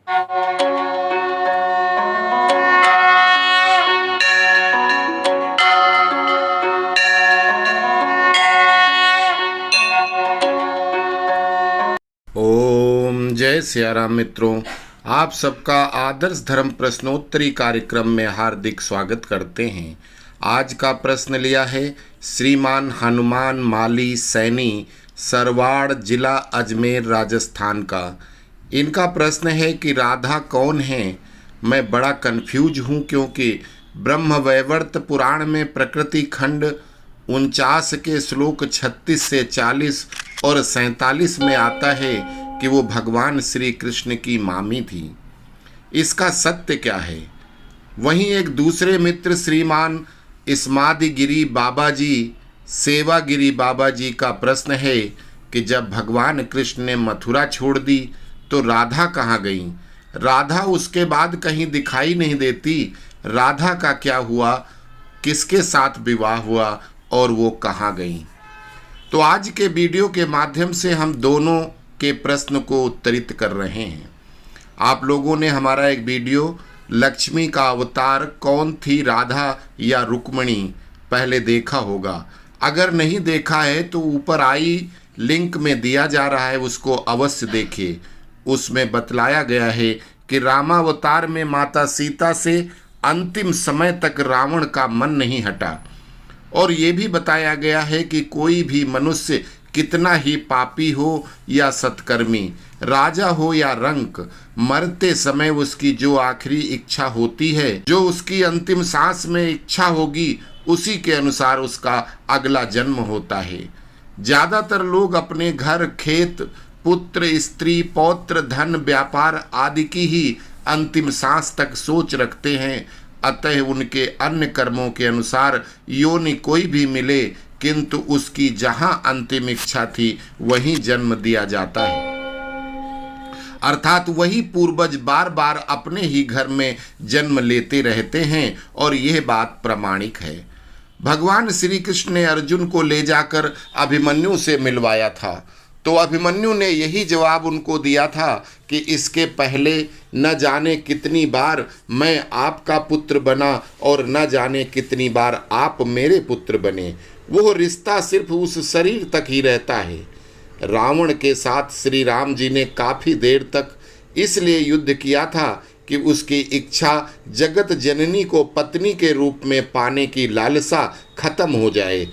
ओम जय सिया राम। मित्रों, आप सबका आदर्श धर्म प्रश्नोत्तरी कार्यक्रम में हार्दिक स्वागत करते हैं। आज का प्रश्न लिया है श्रीमान हनुमान माली सैनी, सरवाड़ जिला अजमेर राजस्थान का। इनका प्रश्न है कि राधा कौन है। मैं बड़ा कंफ्यूज हूँ क्योंकि ब्रह्मवैवर्त पुराण में प्रकृति खंड 49 के श्लोक 36 से 40 और 47 में आता है कि वो भगवान श्री कृष्ण की मामी थी। इसका सत्य क्या है? वहीं एक दूसरे मित्र श्रीमान इस्मादिगिरी बाबा जी, सेवागिरी बाबा जी का प्रश्न है कि जब भगवान कृष्ण ने मथुरा छोड़ दी तो राधा कहाँ गई? राधा उसके बाद कहीं दिखाई नहीं देती। राधा का क्या हुआ? किसके साथ विवाह हुआ और वो कहाँ गई? तो आज के वीडियो के माध्यम से हम दोनों के प्रश्न को उत्तरित कर रहे हैं। आप लोगों ने हमारा एक वीडियो लक्ष्मी का अवतार कौन थी, राधा या रुक्मणी, पहले देखा होगा। अगर नहीं देखा है तो ऊपर आई लिंक में दिया जा रहा है, उसको अवश्य देखिए। उसमें बतलाया गया है कि रामावतार में माता सीता से अंतिम समय तक रावण का मन नहीं हटा, और ये भी बताया गया है कि कोई भी मनुष्य कितना ही पापी हो या सत्कर्मी, राजा हो या रंक, मरते समय उसकी जो आखिरी इच्छा होती है, जो उसकी अंतिम सांस में इच्छा होगी, उसी के अनुसार उसका अगला जन्म होता है। ज़्यादातर लोग अपने घर, खेत, पुत्र, स्त्री, पौत्र, धन, व्यापार आदि की ही अंतिम सांस तक सोच रखते हैं। अतः उनके अन्य कर्मों के अनुसार योनि कोई भी मिले, किंतु उसकी जहां अंतिम इच्छा थी वहीं जन्म दिया जाता है। अर्थात वही पूर्वज बार बार अपने ही घर में जन्म लेते रहते हैं, और यह बात प्रामाणिक है। भगवान श्री कृष्ण ने अर्जुन को ले जाकर अभिमन्यु से मिलवाया था, तो अभिमन्यु ने यही जवाब उनको दिया था कि इसके पहले न जाने कितनी बार मैं आपका पुत्र बना और न जाने कितनी बार आप मेरे पुत्र बने। वो रिश्ता सिर्फ उस शरीर तक ही रहता है। रावण के साथ श्री राम जी ने काफ़ी देर तक इसलिए युद्ध किया था कि उसकी इच्छा जगत जननी को पत्नी के रूप में पाने की लालसा खत्म हो जाए,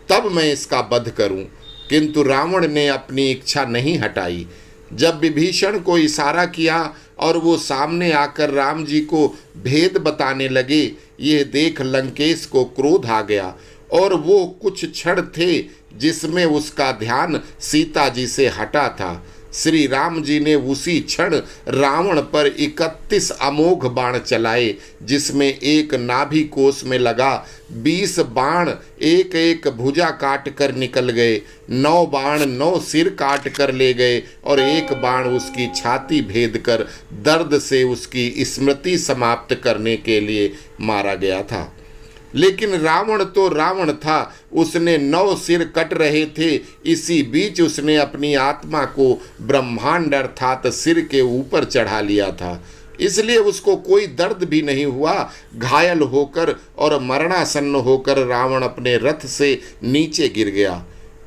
तब मैं इसका वध करूं। किंतु रावण ने अपनी इच्छा नहीं हटाई। जब विभीषण को इशारा किया और वो सामने आकर राम जी को भेद बताने लगे, ये देख लंकेश को क्रोध आ गया, और वो कुछ क्षण थे जिसमें उसका ध्यान सीता जी से हटा था। श्री राम जी ने उसी क्षण रावण पर 31 अमोघ बाण चलाए, जिसमें एक नाभि कोश में लगा 20 बाण एक एक भुजा काट कर निकल गए, 9 बाण 9 सिर काट कर ले गए, और एक बाण उसकी छाती भेद कर दर्द से उसकी स्मृति समाप्त करने के लिए मारा गया था। लेकिन रावण तो रावण था, उसने 9 सिर कट रहे थे। इसी बीच उसने अपनी आत्मा को ब्रह्मांड अर्थात सिर के ऊपर चढ़ा लिया था, इसलिए उसको कोई दर्द भी नहीं हुआ। घायल होकर और मरणासन्न होकर रावण अपने रथ से नीचे गिर गया।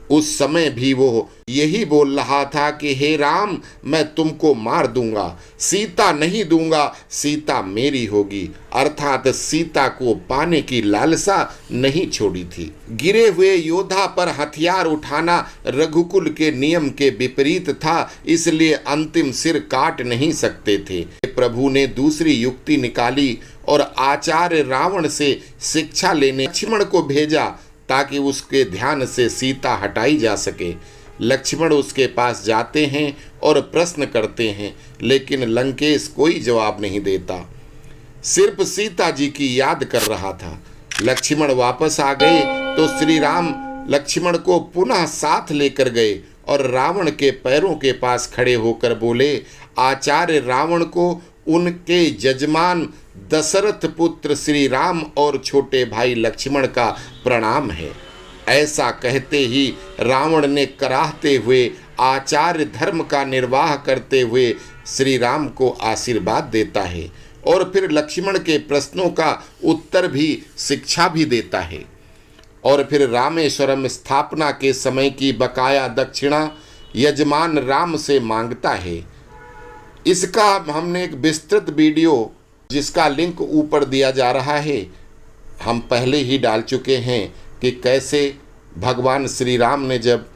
उस समय भी वो यही बोल रहा था कि हे राम, मैं तुमको मार दूंगा, सीता नहीं दूंगा, सीता मेरी होगी। अर्थात सीता को पाने की लालसा नहीं छोड़ी थी। गिरे हुए योद्धा पर हथियार उठाना रघुकुल के नियम के विपरीत था, इसलिए अंतिम सिर काट नहीं सकते थे। प्रभु ने दूसरी युक्ति निकाली और आचार्य रावण से शिक्षा लेने लक्ष्मण को भेजा, ताकि उसके ध्यान से सीता हटाई जा सके। लक्ष्मण उसके पास जाते हैं और प्रश्न करते हैं, लेकिन लंकेश कोई जवाब नहीं देता, सिर्फ सीता जी की याद कर रहा था। लक्ष्मण वापस आ गए तो श्री राम लक्ष्मण को पुनः साथ लेकर गए और रावण के पैरों के पास खड़े होकर बोले, आचार्य रावण को उनके जजमान दशरथ पुत्र श्री राम और छोटे भाई लक्ष्मण का प्रणाम है। ऐसा कहते ही रावण ने कराहते हुए आचार्य धर्म का निर्वाह करते हुए श्री राम को आशीर्वाद देता है और फिर लक्ष्मण के प्रश्नों का उत्तर भी शिक्षा भी देता है और फिर रामेश्वरम स्थापना के समय की बकाया दक्षिणा यजमान राम से मांगता है। इसका हमने एक विस्तृत वीडियो जिसका लिंक ऊपर दिया जा रहा है हम पहले ही डाल चुके हैं कि कैसे भगवान श्री राम ने जब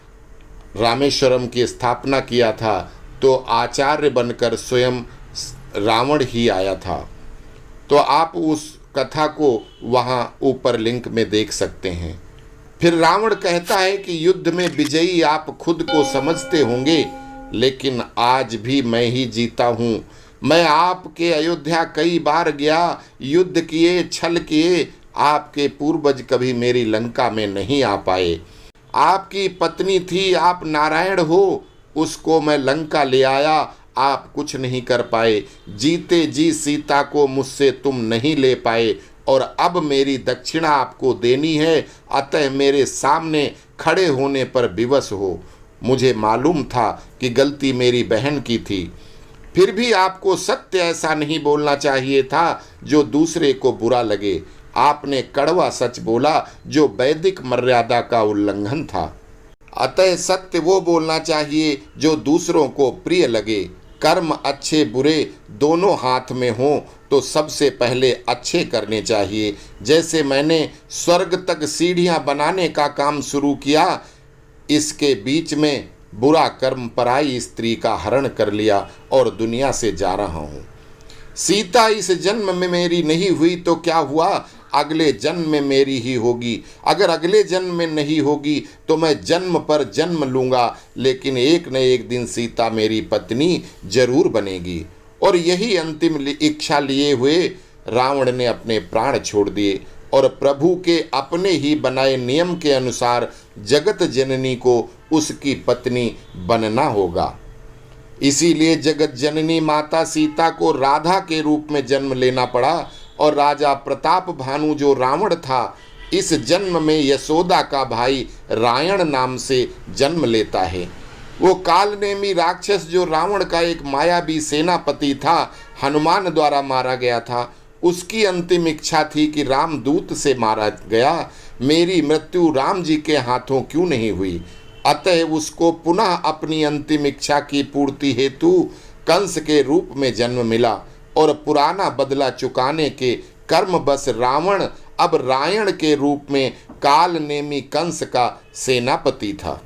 रामेश्वरम की स्थापना किया था तो आचार्य बनकर स्वयं रावण ही आया था। तो आप उस कथा को वहाँ ऊपर लिंक में देख सकते हैं। फिर रावण कहता है कि युद्ध में विजयी आप खुद को समझते होंगे, लेकिन आज भी मैं ही जीता हूँ। मैं आपके अयोध्या कई बार गया, युद्ध किए, छल किए, आपके पूर्वज कभी मेरी लंका में नहीं आ पाए। आपकी पत्नी थी, आप नारायण हो, उसको मैं लंका ले आया, आप कुछ नहीं कर पाए। जीते जी सीता को मुझसे तुम नहीं ले पाए और अब मेरी दक्षिणा आपको देनी है, अतः मेरे सामने खड़े होने पर विवश हो। मुझे मालूम था कि गलती मेरी बहन की थी, फिर भी आपको सत्य ऐसा नहीं बोलना चाहिए था जो दूसरे को बुरा लगे। आपने कड़वा सच बोला जो वैदिक मर्यादा का उल्लंघन था। अतः सत्य वो बोलना चाहिए जो दूसरों को प्रिय लगे। कर्म अच्छे बुरे दोनों हाथ में हो तो सबसे पहले अच्छे करने चाहिए। जैसे मैंने स्वर्ग तक सीढ़ियां बनाने का काम शुरू किया, इसके बीच में बुरा कर्म पराई स्त्री का हरण कर लिया और दुनिया से जा रहा हूँ। सीता इस जन्म में मेरी नहीं हुई तो क्या हुआ, अगले जन्म में मेरी ही होगी। अगर अगले जन्म में नहीं होगी तो मैं जन्म पर जन्म लूँगा, लेकिन एक न एक दिन सीता मेरी पत्नी जरूर बनेगी। और यही अंतिम इच्छा लिए हुए रावण ने अपने प्राण छोड़ दिए और प्रभु के अपने ही बनाए नियम के अनुसार जगत जननी को उसकी पत्नी बनना होगा। इसीलिए जगत जननी माता सीता को राधा के रूप में जन्म लेना पड़ा और राजा प्रताप भानु जो रावण था, इस जन्म में यशोदा का भाई रायण नाम से जन्म लेता है। वो कालनेमी राक्षस जो रावण का एक मायावी सेनापति था, हनुमान द्वारा मारा गया था, उसकी अंतिम इच्छा थी कि रामदूत से मारा गया, मेरी मृत्यु राम जी के हाथों क्यों नहीं हुई। अतः उसको पुनः अपनी अंतिम इच्छा की पूर्ति हेतु कंस के रूप में जन्म मिला और पुराना बदला चुकाने के कर्म बस रावण अब रायण के रूप में कालनेमी कंस का सेनापति था।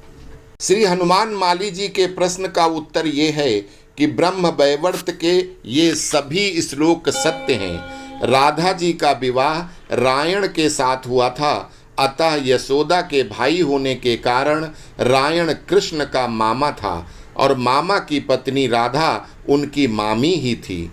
श्री हनुमान माली जी के प्रश्न का उत्तर ये है कि ब्रह्म वैवर्त के ये सभी श्लोक सत्य हैं। राधा जी का विवाह रायण के साथ हुआ था, अतः यशोदा के भाई होने के कारण रायण कृष्ण का मामा था और मामा की पत्नी राधा उनकी मामी ही थी।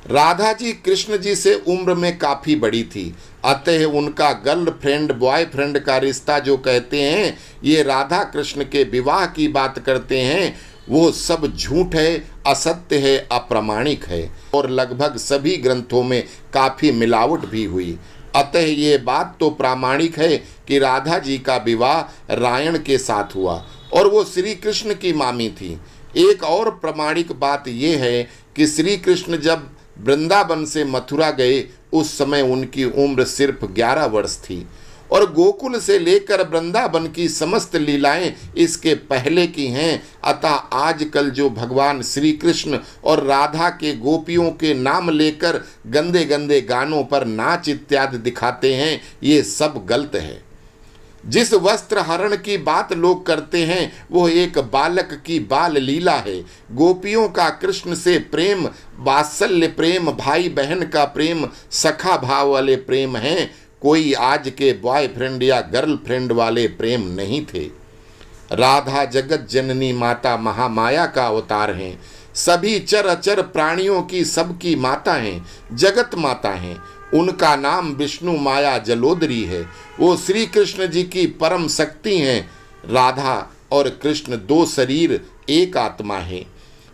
राधा जी कृष्ण जी से उम्र में काफ़ी बड़ी थी, अतः उनका गर्लफ्रेंड बॉयफ्रेंड का रिश्ता जो कहते हैं, ये राधा कृष्ण के विवाह की बात करते हैं, वो सब झूठ है, असत्य है, अप्रामाणिक है और लगभग सभी ग्रंथों में काफ़ी मिलावट भी हुई। अतः ये बात तो प्रामाणिक है कि राधा जी का विवाह रायण के साथ हुआ और वो श्री कृष्ण की मामी थी। एक और प्रामाणिक बात ये है कि श्री कृष्ण जब वृंदावन से मथुरा गए उस समय उनकी उम्र सिर्फ 11 वर्ष थी और गोकुल से लेकर वृंदावन की समस्त लीलाएं इसके पहले की हैं। अतः आजकल जो भगवान श्री कृष्ण और राधा के गोपियों के नाम लेकर गंदे गंदे गानों पर नाच इत्यादि दिखाते हैं, ये सब गलत है। जिस वस्त्र हरण की बात लोग करते हैं वो एक बालक की बाल लीला है। गोपियों का कृष्ण से प्रेम वात्सल्य प्रेम, भाई बहन का प्रेम, सखा भाव वाले प्रेम हैं, कोई आज के बॉयफ्रेंड या गर्लफ्रेंड वाले प्रेम नहीं थे। राधा जगत जननी माता महामाया का अवतार हैं, सभी चर अचर प्राणियों की सबकी माता हैं, जगत माता हैं। उनका नाम विष्णु माया जलोदरी है। वो श्री कृष्ण जी की परम शक्ति हैं। राधा और कृष्ण दो शरीर एक आत्मा है।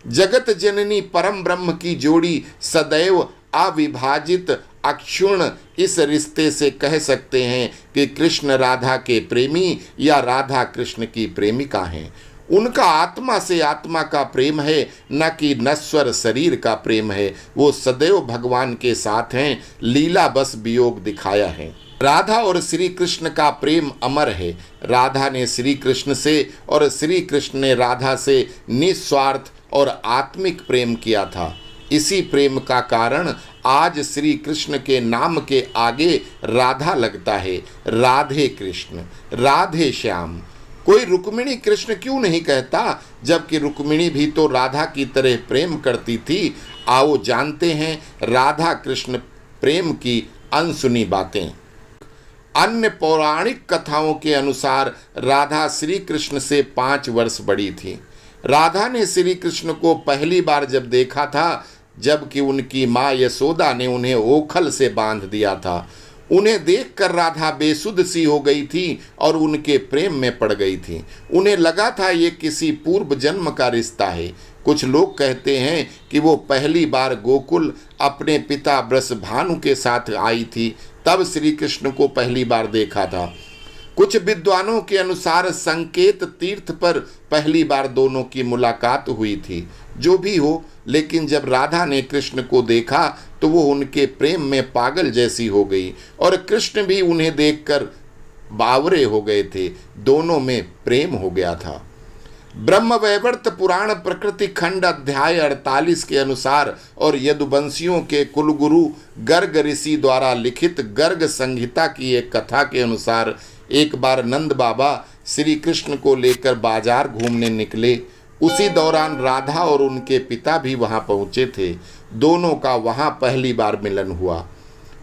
जगत जननी परम ब्रह्म की जोड़ी सदैव अविभाजित अक्षुण्ण इस रिश्ते से कह सकते हैं कि कृष्ण राधा के प्रेमी या राधा कृष्ण की प्रेमिका हैं। उनका आत्मा से आत्मा का प्रेम है, न कि नश्वर शरीर का प्रेम है। वो सदैव भगवान के साथ हैं, लीला बस वियोग दिखाया है। राधा और श्री कृष्ण का प्रेम अमर है। राधा ने श्री कृष्ण से और श्री कृष्ण ने राधा से निस्वार्थ और आत्मिक प्रेम किया था। इसी प्रेम का कारण आज श्री कृष्ण के नाम के आगे राधा लगता है। राधे कृष्ण, राधे श्याम। कोई रुक्मिणी कृष्ण क्यों नहीं कहता, जबकि रुक्मिणी भी तो राधा की तरह प्रेम करती थी। आओ जानते हैं राधा कृष्ण प्रेम की अनसुनी बातें। अन्य पौराणिक कथाओं के अनुसार राधा श्री कृष्ण से 5 वर्ष बड़ी थी। राधा ने श्री कृष्ण को पहली बार जब देखा था, जबकि उनकी माँ यशोदा ने उन्हें ओखल से बांध दिया था। उन्हें देखकर राधा बेसुध सी हो गई थी और उनके प्रेम में पड़ गई थी। उन्हें लगा था ये किसी पूर्व जन्म का रिश्ता है। कुछ लोग कहते हैं कि वो पहली बार गोकुल अपने पिता वृषभानु के साथ आई थी, तब श्री कृष्ण को पहली बार देखा था। कुछ विद्वानों के अनुसार संकेत तीर्थ पर पहली बार दोनों की मुलाकात हुई थी। जो भी हो, लेकिन जब राधा ने कृष्ण को देखा तो वो उनके प्रेम में पागल जैसी हो गई और कृष्ण भी उन्हें देखकर बावरे हो गए थे। दोनों में प्रेम हो गया था। ब्रह्मवैवर्त पुराण प्रकृति खंड अध्याय 48 के अनुसार और यदुवंशियों के कुलगुरु गर्ग ऋषि द्वारा लिखित गर्ग संहिता की एक कथा के अनुसार एक बार नंद बाबा श्री कृष्ण को लेकर बाजार घूमने निकले। उसी दौरान राधा और उनके पिता भी वहां पहुंचे थे। दोनों का वहां पहली बार मिलन हुआ।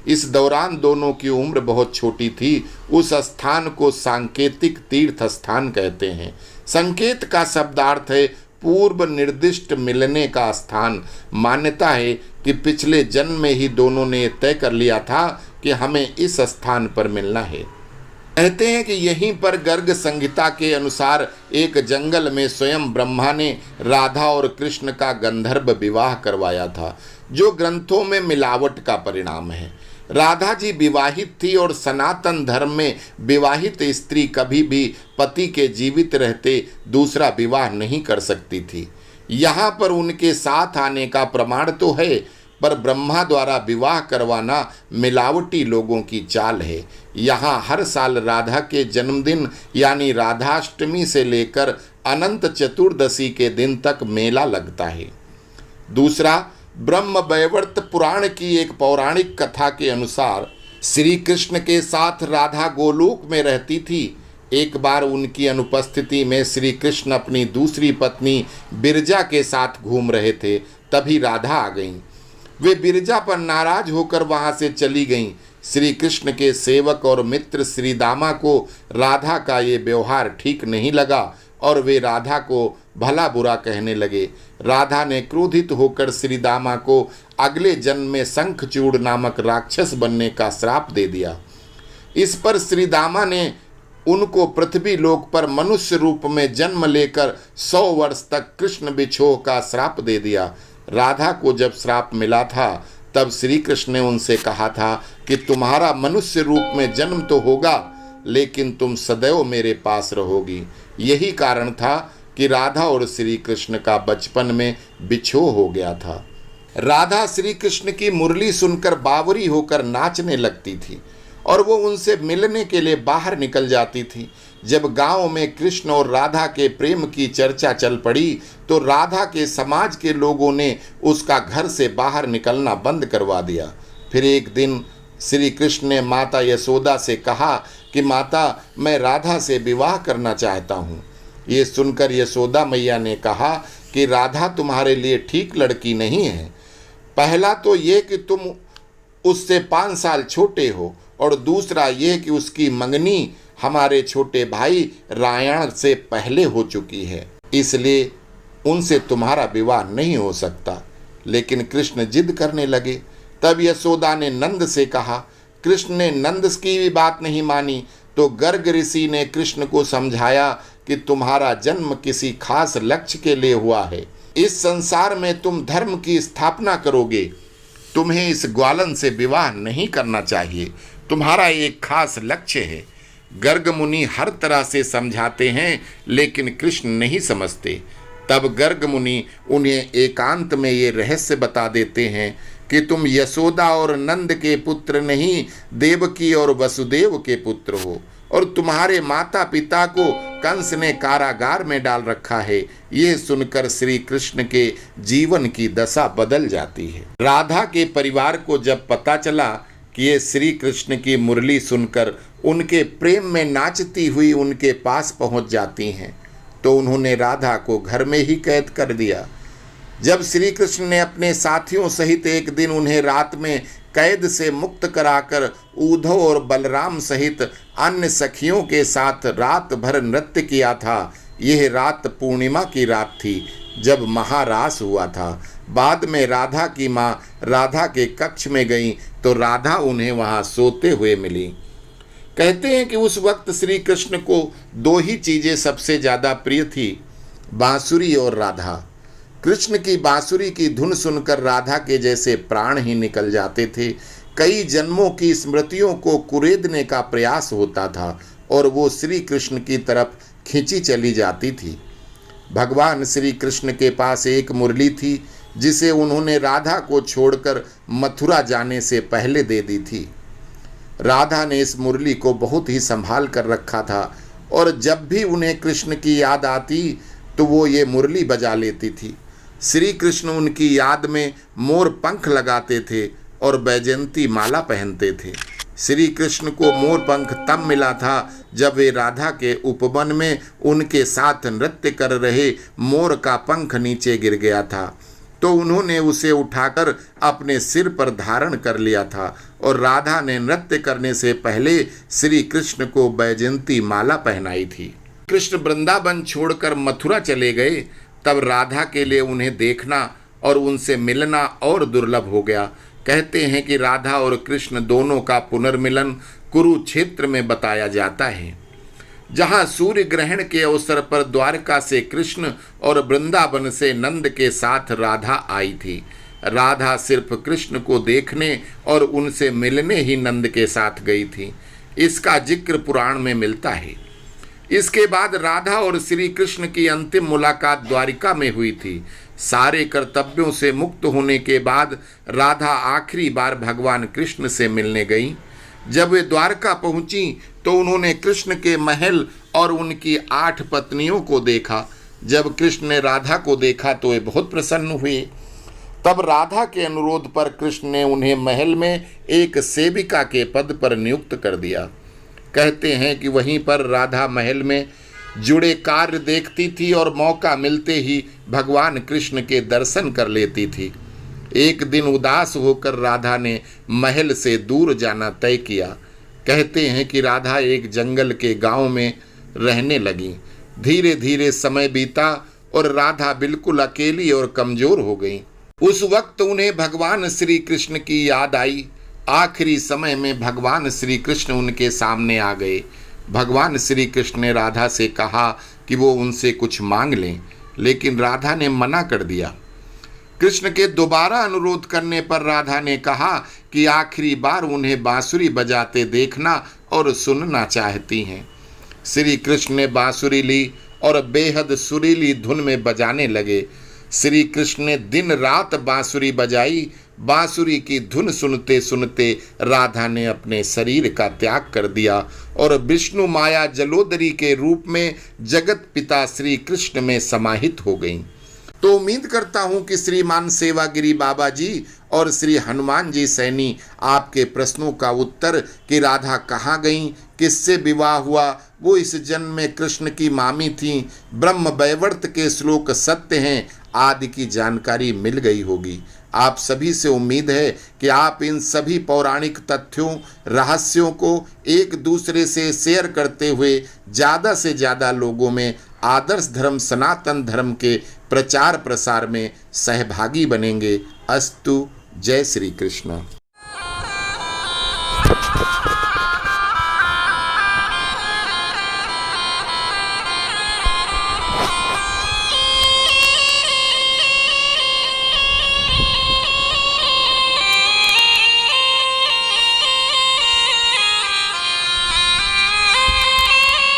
इस दौरान दोनों की उम्र बहुत छोटी थी। उस स्थान को सांकेतिक तीर्थ स्थान कहते हैं। संकेत का शब्दार्थ है पूर्व निर्दिष्ट मिलने का स्थान। मान्यता है कि पिछले जन्म में ही दोनों ने तय कर लिया था कि हमें इस स्थान पर मिलना है। कहते हैं कि यहीं पर गर्ग संहिता के अनुसार एक जंगल में स्वयं ब्रह्मा ने राधा और कृष्ण का गंधर्व विवाह करवाया था, जो ग्रंथों में मिलावट का परिणाम है। राधा जी विवाहित थी और सनातन धर्म में विवाहित स्त्री कभी भी पति के जीवित रहते दूसरा विवाह नहीं कर सकती थी। यहाँ पर उनके साथ आने का प्रमाण तो है, पर ब्रह्मा द्वारा विवाह करवाना मिलावटी लोगों की चाल है। यहाँ हर साल राधा के जन्मदिन यानी राधाष्टमी से लेकर अनंत चतुर्दशी के दिन तक मेला लगता है। दूसरा, ब्रह्मवैवर्त पुराण की एक पौराणिक कथा के अनुसार श्री कृष्ण के साथ राधा गोलोक में रहती थी। एक बार उनकी अनुपस्थिति में श्री कृष्ण अपनी दूसरी पत्नी बिरजा के साथ घूम रहे थे, तभी राधा आ गईं। वे बिरजा पर नाराज होकर वहां से चली गईं। श्री कृष्ण के सेवक और मित्र श्री दामा को राधा का ये व्यवहार ठीक नहीं लगा और वे राधा को भला बुरा कहने लगे। राधा ने क्रोधित होकर श्री दामा को अगले जन्म में शंखचूड़ नामक राक्षस बनने का श्राप दे दिया। इस पर श्री दामा ने उनको पृथ्वी लोक पर मनुष्य रूप में जन्म लेकर 100 वर्ष तक कृष्ण बिछोह का श्राप दे दिया। राधा को जब श्राप मिला था तब श्री कृष्ण ने उनसे कहा था कि तुम्हारा मनुष्य रूप में जन्म तो होगा, लेकिन तुम सदैव मेरे पास रहोगी। यही कारण था कि राधा और श्री कृष्ण का बचपन में बिछोह हो गया था। राधा श्री कृष्ण की मुरली सुनकर बावरी होकर नाचने लगती थी और वो उनसे मिलने के लिए बाहर निकल जाती थी। जब गांव में कृष्ण और राधा के प्रेम की चर्चा चल पड़ी तो राधा के समाज के लोगों ने उसका घर से बाहर निकलना बंद करवा दिया। फिर एक दिन श्री कृष्ण ने माता यशोदा से कहा कि माता, मैं राधा से विवाह करना चाहता हूँ। ये सुनकर यशोदा मैया ने कहा कि राधा तुम्हारे लिए ठीक लड़की नहीं है। पहला तो ये कि तुम उससे 5 साल छोटे हो और दूसरा ये कि उसकी मंगनी हमारे छोटे भाई रायण से पहले हो चुकी है, इसलिए उनसे तुम्हारा विवाह नहीं हो सकता। लेकिन कृष्ण जिद करने लगे। तब यशोदा ने नंद से कहा। कृष्ण ने नंद की भी बात नहीं मानी तो गर्ग ऋषि ने कृष्ण को समझाया कि तुम्हारा जन्म किसी खास लक्ष्य के लिए हुआ है। इस संसार में तुम धर्म की स्थापना करोगे। तुम्हें इस ग्वालन से विवाह नहीं करना चाहिए। तुम्हारा एक खास लक्ष्य है। गर्ग मुनि हर तरह से समझाते हैं, लेकिन कृष्ण नहीं समझते। तब गर्ग मुनि उन्हें एकांत में ये रहस्य बता देते हैं कि तुम यशोदा और नंद के पुत्र नहीं, देवकी और वसुदेव के पुत्र हो, और तुम्हारे माता पिता को कंस ने कारागार में डाल रखा है। यह सुनकर श्री कृष्ण के जीवन की दशा बदल जाती है। राधा के परिवार को जब पता चला कि ये श्री कृष्ण की मुरली सुनकर उनके प्रेम में नाचती हुई उनके पास पहुंच जाती हैं, तो उन्होंने राधा को घर में ही कैद कर दिया। जब श्री कृष्ण ने अपने साथियों सहित एक दिन उन्हें रात में कैद से मुक्त कराकर उद्धव और बलराम सहित अन्य सखियों के साथ रात भर नृत्य किया था, यह रात पूर्णिमा की रात थी जब महारास हुआ था। बाद में राधा की माँ राधा के कक्ष में गई तो राधा उन्हें वहाँ सोते हुए मिली। कहते हैं कि उस वक्त श्री कृष्ण को दो ही चीज़ें सबसे ज़्यादा प्रिय थी, बांसुरी और राधा। कृष्ण की बांसुरी की धुन सुनकर राधा के जैसे प्राण ही निकल जाते थे। कई जन्मों की स्मृतियों को कुरेदने का प्रयास होता था और वो श्री कृष्ण की तरफ खींची चली जाती थी। भगवान श्री कृष्ण के पास एक मुरली थी जिसे उन्होंने राधा को छोड़कर मथुरा जाने से पहले दे दी थी। राधा ने इस मुरली को बहुत ही संभाल कर रखा था और जब भी उन्हें कृष्ण की याद आती तो वो ये मुरली बजा लेती थी। श्री कृष्ण उनकी याद में मोर पंख लगाते थे और बैजंती माला पहनते थे। श्री कृष्ण को मोर पंख तब मिला था जब वे राधा के उपवन में उनके साथ नृत्य कर रहे मोर का पंख नीचे गिर गया था, तो उन्होंने उसे उठाकर अपने सिर पर धारण कर लिया था और राधा ने नृत्य करने से पहले श्री कृष्ण को बैजंती माला पहनाई थी। कृष्ण वृंदावन छोड़कर मथुरा चले गए, तब राधा के लिए उन्हें देखना और उनसे मिलना और दुर्लभ हो गया। कहते हैं कि राधा और कृष्ण दोनों का पुनर्मिलन कुरुक्षेत्र में बताया जाता है, जहां सूर्य ग्रहण के अवसर पर द्वारका से कृष्ण और वृंदावन से नंद के साथ राधा आई थी। राधा सिर्फ कृष्ण को देखने और उनसे मिलने ही नंद के साथ गई थी। इसका जिक्र पुराण में मिलता है। इसके बाद राधा और श्री कृष्ण की अंतिम मुलाकात द्वारिका में हुई थी। सारे कर्तव्यों से मुक्त होने के बाद राधा आखिरी बार भगवान कृष्ण से मिलने गई। जब वे द्वारका पहुंची तो उन्होंने कृष्ण के महल और उनकी 8 पत्नियों को देखा। जब कृष्ण ने राधा को देखा तो वे बहुत प्रसन्न हुए। तब राधा के अनुरोध पर कृष्ण ने उन्हें महल में एक सेविका के पद पर नियुक्त कर दिया। कहते हैं कि वहीं पर राधा महल में जुड़े कार्य देखती थी और मौका मिलते ही भगवान कृष्ण के दर्शन कर लेती थी। एक दिन उदास होकर राधा ने महल से दूर जाना तय किया। कहते हैं कि राधा एक जंगल के गांव में रहने लगी। धीरे धीरे समय बीता और राधा बिल्कुल अकेली और कमजोर हो गई। उस वक्त उन्हें भगवान श्री कृष्ण की याद आई। आखिरी समय में भगवान श्री कृष्ण उनके सामने आ गए। भगवान श्री कृष्ण ने राधा से कहा कि वो उनसे कुछ मांग लें, लेकिन राधा ने मना कर दिया। कृष्ण के दोबारा अनुरोध करने पर राधा ने कहा कि आखिरी बार उन्हें बांसुरी बजाते देखना और सुनना चाहती हैं। श्री कृष्ण ने बांसुरी ली और बेहद सुरीली धुन में बजाने लगे। श्री कृष्ण ने दिन रात बांसुरी बजाई। बांसुरी की धुन सुनते सुनते राधा ने अपने शरीर का त्याग कर दिया और विष्णु माया जलोदरी के रूप में जगत पिता श्री कृष्ण में समाहित हो गईं। तो उम्मीद करता हूं कि श्रीमान सेवागिरी बाबा जी और श्री हनुमान जी सैनी आपके प्रश्नों का उत्तर कि राधा कहाँ गईं, किससे विवाह हुआ, वो इस जन्म में कृष्ण की मामी थीं, ब्रह्म वैवर्त के श्लोक सत्य हैं आदि की जानकारी मिल गई होगी। आप सभी से उम्मीद है कि आप इन सभी पौराणिक तथ्यों, रहस्यों को एक दूसरे से शेयर करते हुए ज़्यादा से ज़्यादा लोगों में आदर्श धर्म सनातन धर्म के प्रचार प्रसार में सहभागी बनेंगे। अस्तु। जय श्री कृष्ण।